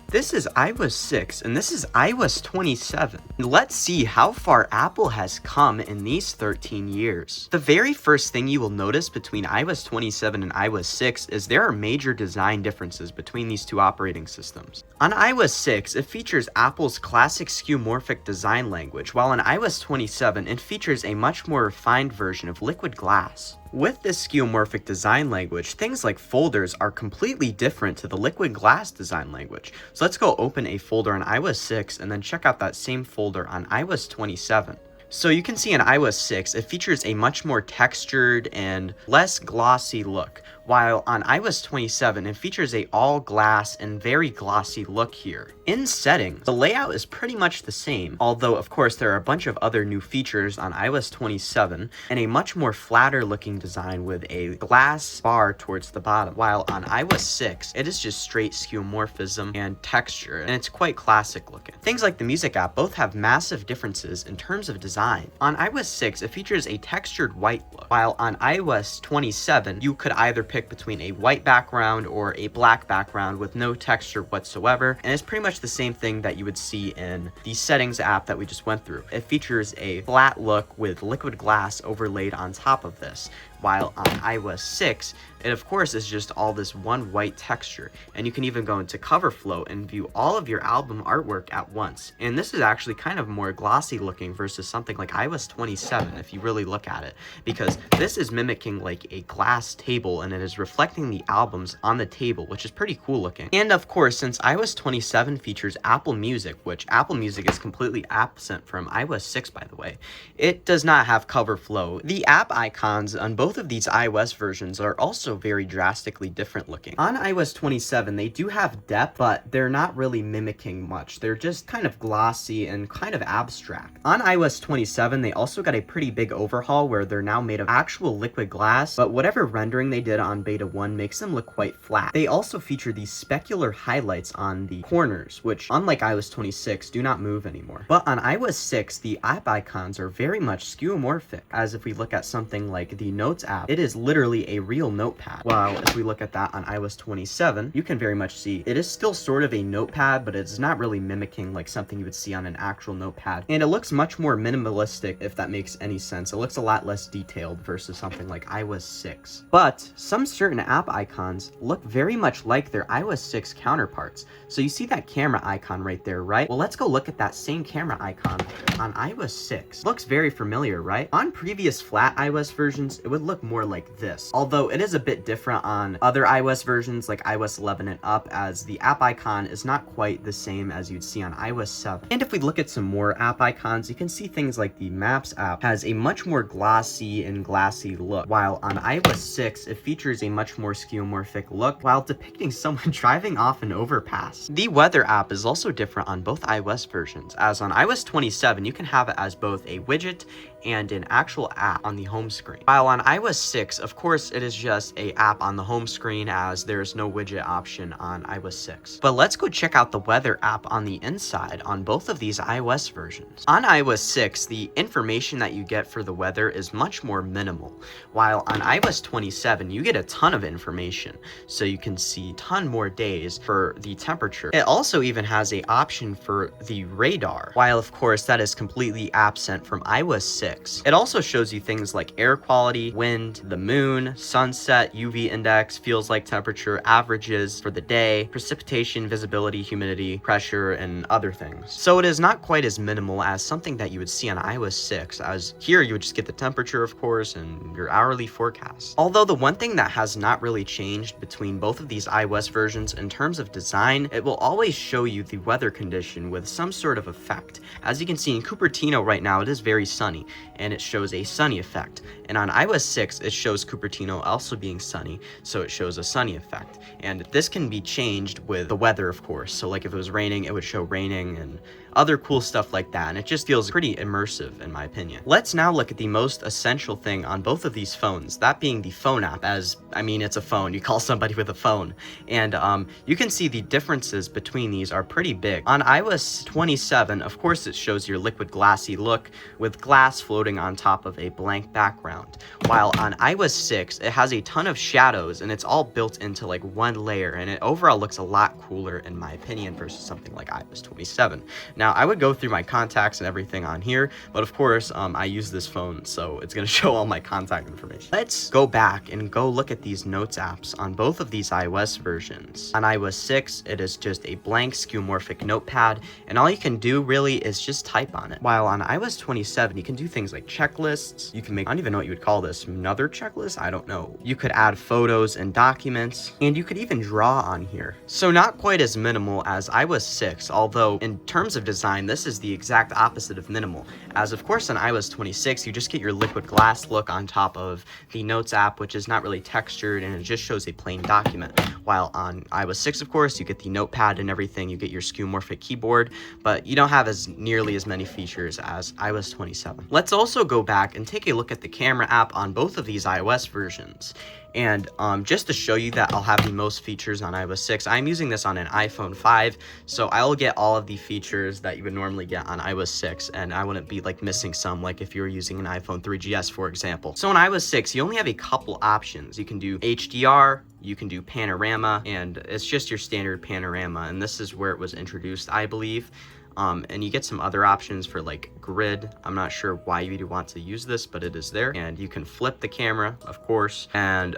This is iOS 6 and this is iOS 27. Let's see how far Apple has come in these 13 years. The very first thing you will notice between iOS 27 and iOS 6 is there are major design differences between these two operating systems. On iOS 6, it features Apple's classic skeuomorphic design language, while on iOS 27, it features a much more refined version of liquid glass. With this skeuomorphic design language, things like folders are completely different to the liquid glass design language. So let's go open a folder on iOS 6 and then check out that same folder on iOS 27. So you can see in iOS 6, it features a much more textured and less glossy look, while on iOS 27, it features a all glass and very glossy look here. In settings, the layout is pretty much the same, although of course there are a bunch of other new features on iOS 27 and a much more flatter looking design with a glass bar towards the bottom, while on iOS 6, it is just straight skeuomorphism and texture, and it's quite classic looking. Things like the music app both have massive differences in terms of design. On iOS 6, it features a textured white look, while on iOS 27, you could either pick between a white background or a black background with no texture whatsoever, and it's pretty much the same thing that you would see in the settings app that we just went through. It features a flat look with liquid glass overlaid on top of this, while on iOS 6, it of course is just all this one white texture, and you can even go into cover flow and view all of your album artwork at once. And this is actually kind of more glossy looking versus something like iOS 27 if you really look at it, because this is mimicking like a glass table and it is reflecting the albums on the table, which is pretty cool looking. And of course, since iOS 27 features Apple Music, which Apple Music is completely absent from iOS 6 by the way, it does not have cover flow. The app icons on both of these iOS versions are also very drastically different looking. On iOS 27, they do have depth, but they're not really mimicking much. They're just kind of glossy and kind of abstract. On iOS 27, they also got a pretty big overhaul where they're now made of actual liquid glass, but whatever rendering they did on beta 1 makes them look quite flat. They also feature these specular highlights on the corners, which unlike iOS 26 do not move anymore. But on iOS 6, the app icons are very much skeuomorphic, as if we look at something like the Notes app, it is literally a real notepad. While if we look at that on iOS 27, you can very much see it is still sort of a notepad, but it's not really mimicking like something you would see on an actual notepad. And it looks much more minimalistic, if that makes any sense. It looks a lot less detailed versus something like iOS 6. But some certain app icons look very much like their iOS 6 counterparts. So you see that camera icon right there, right? Well, let's go look at that same camera icon on iOS 6. Looks very familiar, right? On previous flat iOS versions, it would look more like this, although it is a bit different on other iOS versions like iOS 11 and up, as the app icon is not quite the same as you'd see on iOS 7. And if we look at some more app icons, you can see things like the Maps app has a much more glossy and glassy look, while on iOS 6 it features a much more skeuomorphic look while depicting someone driving off an overpass. The Weather app is also different on both iOS versions, as on iOS 27 you can have it as both a widget and an actual app on the home screen. While on iOS 6, of course, it is just a app on the home screen, as there's no widget option on iOS 6. But let's go check out the Weather app on the inside on both of these iOS versions. On iOS 6, the information that you get for the weather is much more minimal, while on iOS 27, you get a ton of information, so you can see a ton more days for the temperature. It also even has an option for the radar, while of course that is completely absent from iOS 6. It also shows you things like air quality, wind, the moon, sunset, UV index, feels like temperature, averages for the day, precipitation, visibility, humidity, pressure, and other things. So it is not quite as minimal as something that you would see on iOS 6, as here you would just get the temperature, of course, and your hourly forecast. Although the one thing that has not really changed between both of these iOS versions in terms of design, it will always show you the weather condition with some sort of effect. As you can see in Cupertino right now, it is very sunny, and it shows a sunny effect. And on iOS 6, it shows Cupertino also being sunny, so it shows a sunny effect. And this can be changed with the weather, of course. So like if it was raining, it would show raining and other cool stuff like that. And it just feels pretty immersive in my opinion. Let's now look at the most essential thing on both of these phones, that being the phone app. As, I mean, it's a phone. You call somebody with a phone. And you can see the differences between these are pretty big. On iOS 27, of course, it shows your liquid glassy look with glass floating on top of a blank background, while on iOS 6 it has a ton of shadows and it's all built into like one layer, and it overall looks a lot cooler in my opinion versus something like iOS 27. Now I would go through my contacts and everything on here, but of course I use this phone, so it's gonna show all my contact information. Let's go back and go look at these notes apps on both of these iOS versions. On iOS 6 it is just a blank skeuomorphic notepad, and all you can do really is just type on it. While on iOS 27 you can do things like checklists. You can make, I don't even know what you would call this, another checklist? I don't know. You could add photos and documents, and you could even draw on here. So not quite as minimal as iOS 6, although in terms of design this is the exact opposite of minimal, as of course on iOS 26 you just get your liquid glass look on top of the notes app, which is not really textured and it just shows a plain document. While on iOS 6 of course you get the notepad and everything, you get your skeuomorphic keyboard, but you don't have as nearly as many features as iOS 27. Let's also go back and take a look at the camera app on both of these iOS versions. And just to show you that I'll have the most features on iOS 6, I'm using this on an iPhone 5, so I'll get all of the features that you would normally get on iOS 6, and I wouldn't be like missing some, like if you were using an iPhone 3GS, for example. So on iOS 6, you only have a couple options. You can do HDR, you can do panorama, and it's just your standard panorama, and this is where it was introduced, I believe. And you get some other options for like grid. I'm not sure why you would want to use this, but it is there. And you can flip the camera, of course, and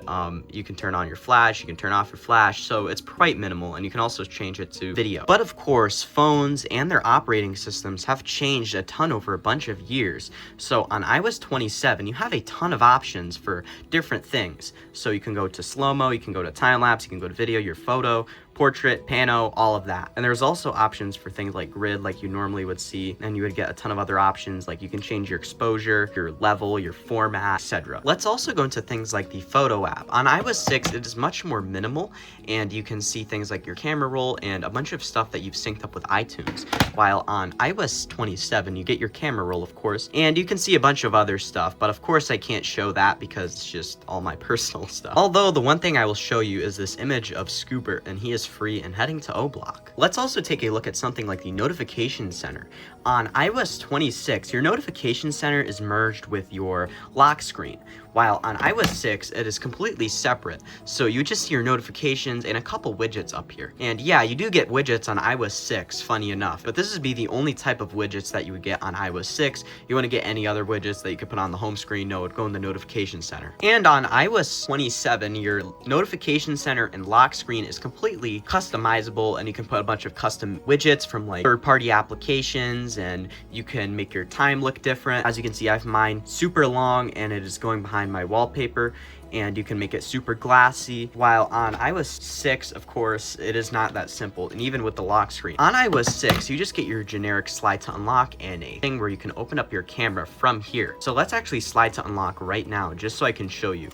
you can turn on your flash, you can turn off your flash, so it's quite minimal, and you can also change it to video. But of course, phones and their operating systems have changed a ton over a bunch of years. So on iOS 27, you have a ton of options for different things. So you can go to slow-mo, you can go to time-lapse, you can go to video, your photo, portrait, pano, all of that. And there's also options for things like grid like you normally would see, and you would get a ton of other options, like you can change your exposure, your level, your format, etc. Let's also go into things like the photo app. On iOS 6 it is much more minimal, and you can see things like your camera roll and a bunch of stuff that you've synced up with iTunes. While on iOS 27 you get your camera roll, of course, and you can see a bunch of other stuff, but of course I can't show that because it's just all my personal stuff. Although the one thing I will show you is this image of Scoobert, and he is free and heading to O-Block. Let's also take a look at something like the notification center. On iOS 26, your notification center is merged with your lock screen, while on iOS 6, it is completely separate. So you just see your notifications and a couple widgets up here. And yeah, you do get widgets on iOS 6, funny enough, but this would be the only type of widgets that you would get on iOS 6. You want to get any other widgets that you could put on the home screen, no, it would go in the notification center. And on iOS 27, your notification center and lock screen is completely customizable, and you can put a bunch of custom widgets from like third-party applications, and you can make your time look different. As you can see, I have mine super long and it is going behind my wallpaper, and you can make it super glassy. While on iOS 6, of course, it is not that simple, and even with the lock screen. On iOS 6, you just get your generic slide to unlock and a thing where you can open up your camera from here. So let's actually slide to unlock right now, just so I can show you.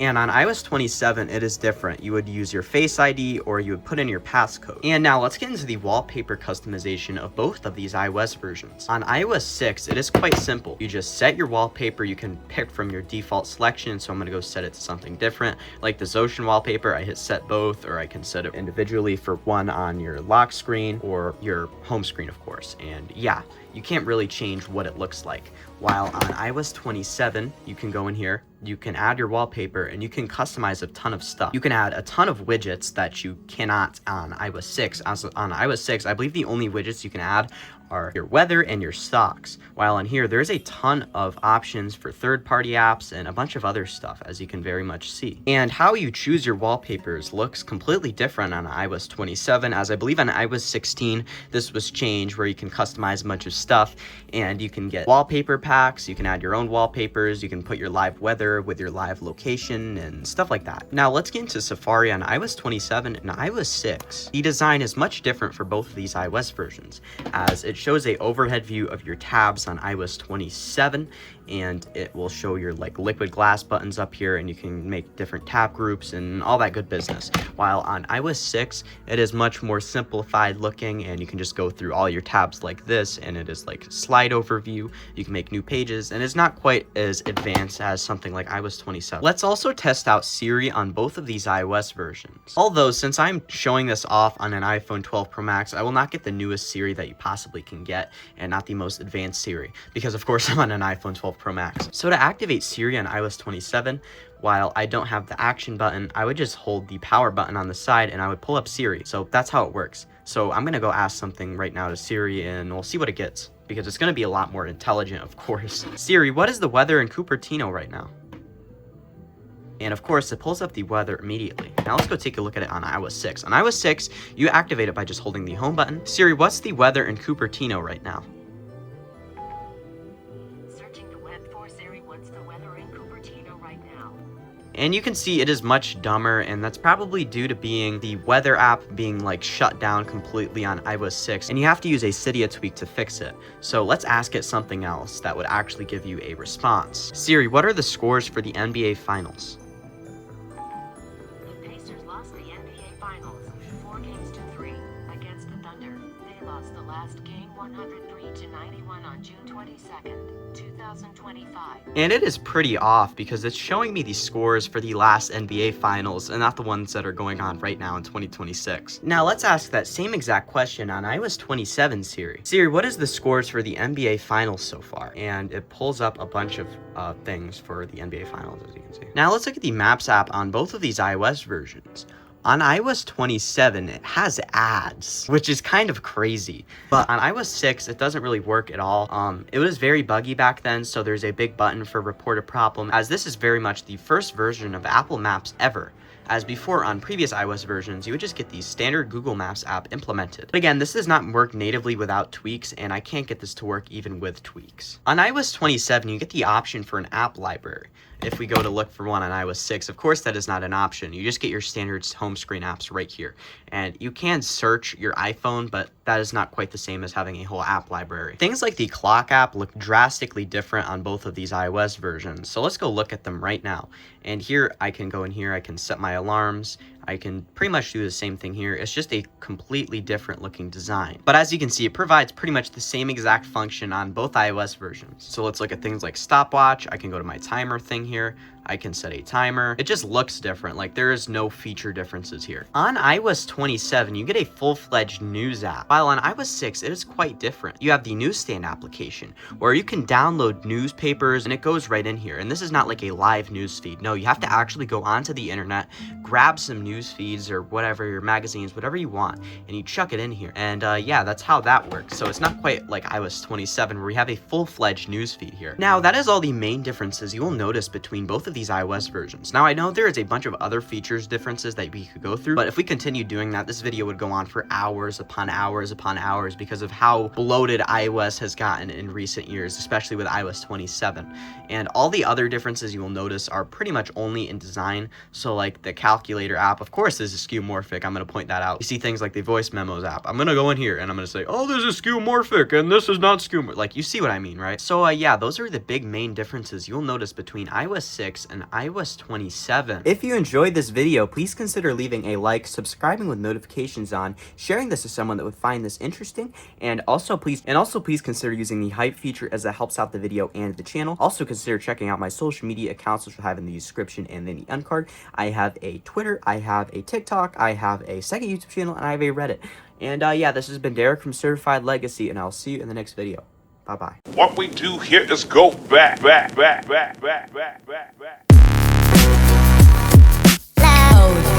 And on iOS 27, it is different. You would use your Face ID or you would put in your passcode. And now let's get into the wallpaper customization of both of these iOS versions. On iOS 6, it is quite simple. You just set your wallpaper. You can pick from your default selection. So I'm gonna go set it to something different. Like this ocean wallpaper, I hit set both, or I can set it individually for one on your lock screen or your home screen, of course. And yeah, you can't really change what it looks like. While on iOS 27, you can go in here, you can add your wallpaper, and you can customize a ton of stuff. You can add a ton of widgets that you cannot on iOS 6. As on iOS 6, I believe the only widgets you can add are your weather and your stocks. While on here, there's a ton of options for third-party apps and a bunch of other stuff, as you can very much see. And how you choose your wallpapers looks completely different on iOS 27, as I believe on iOS 16, this was changed where you can customize a bunch of stuff, and you can get wallpaper packs, you can add your own wallpapers, you can put your live weather with your live location and stuff like that. Now let's get into Safari on iOS 27 and iOS 6. The design is much different for both of these iOS versions, as it shows a overhead view of your tabs on iOS 27, and it will show your like liquid glass buttons up here, and you can make different tab groups and all that good business. While on iOS 6, it is much more simplified looking, and you can just go through all your tabs like this, and it is like slide overview. You can make new pages, and it's not quite as advanced as something like iOS 27. Let's also test out Siri on both of these iOS versions. Although, since I'm showing this off on an iPhone 12 Pro Max, I will not get the newest Siri that you possibly can get, and not the most advanced Siri, because of course I'm on an iPhone 12 Pro Max. So to activate Siri on iOS 27, while I don't have the action button, I would just hold the power button on the side and I would pull up Siri. So that's how it works. So I'm gonna go ask something right now to Siri, and we'll see what it gets, because it's gonna be a lot more intelligent, of course. Siri, what is the weather in Cupertino right now? And of course, it pulls up the weather immediately. Now let's go take a look at it on iOS 6. On iOS 6, you activate it by just holding the home button. Siri, what's the weather in Cupertino right now? Searching the web for Siri, what's the weather in Cupertino right now? And you can see it is much dumber, and that's probably due to being the weather app being like shut down completely on iOS 6, and you have to use a Cydia tweak to fix it. So let's ask it something else that would actually give you a response. Siri, what are the scores for the NBA Finals? The Pacers lost the NBA Finals 4-3 against the Thunder. They lost the last game 103-91 on June 22nd, 2025. And it is pretty off, because it's showing me the scores for the last NBA Finals and not the ones that are going on right now in 2026. Now let's ask that same exact question on iOS 27 Siri. Siri, what is the scores for the NBA Finals so far? And it pulls up a bunch of things for the NBA Finals, as you can see. Now let's look at the Maps app on both of these iOS versions. On iOS 27, it has ads, which is kind of crazy. But on iOS 6, it doesn't really work at all. It was very buggy back then, so there's a big button for report a problem, as this is very much the first version of Apple Maps ever. As before, on previous iOS versions, you would just get the standard Google Maps app implemented. But again, this does not work natively without tweaks, and I can't get this to work even with tweaks. On iOS 27, you get the option for an app library. If we go to look for one on iOS 6, of course that is not an option. You just get your standard home screen apps right here. And you can search your iPhone, but that is not quite the same as having a whole app library. Things like the clock app look drastically different on both of these iOS versions. So let's go look at them right now. And here I can go in here, I can set my alarms. I can pretty much do the same thing here. It's just a completely different looking design. But as you can see, it provides pretty much the same exact function on both iOS versions. So let's look at things like stopwatch. I can go to my timer thing here. I can set a timer. It just looks different. Like, there is no feature differences here. On iOS 27, you get a full-fledged news app. While on iOS 6, it is quite different. You have the newsstand application, where you can download newspapers, and it goes right in here. And this is not like a live news feed. No, you have to actually go onto the internet, grab some news feeds or whatever, your magazines, whatever you want, and you chuck it in here. And yeah, that's how that works. So it's not quite like iOS 27, where we have a full-fledged news feed here. Now, that is all the main differences you will notice between both of these iOS versions. Now, I know there is a bunch of other features differences that we could go through, but if we continue doing that, this video would go on for hours upon hours upon hours, because of how bloated iOS has gotten in recent years, especially with iOS 27. And all the other differences you will notice are pretty much only in design. So like the calculator app, of course, this is skeuomorphic. I'm going to point that out. You see things like the voice memos app. I'm going to go in here and I'm going to say, oh, this is skeuomorphic and this is not skeuomorphic. Like, you see what I mean, right? So yeah, those are the big main differences you'll notice between iOS 6 and iOS 27. If you enjoyed this video, please consider leaving a like, subscribing with notifications on, sharing this to someone that would find this interesting, and also please consider using the hype feature, as that helps out the video and the channel. Also consider checking out my social media accounts, which will have in the description and in the end card. I have a Twitter, I have a TikTok, I have a second YouTube channel, and I have a Reddit. And yeah, this has been Derek from Certified and I'll see you in the next video. Bye-bye. What we do here is go back. Loud.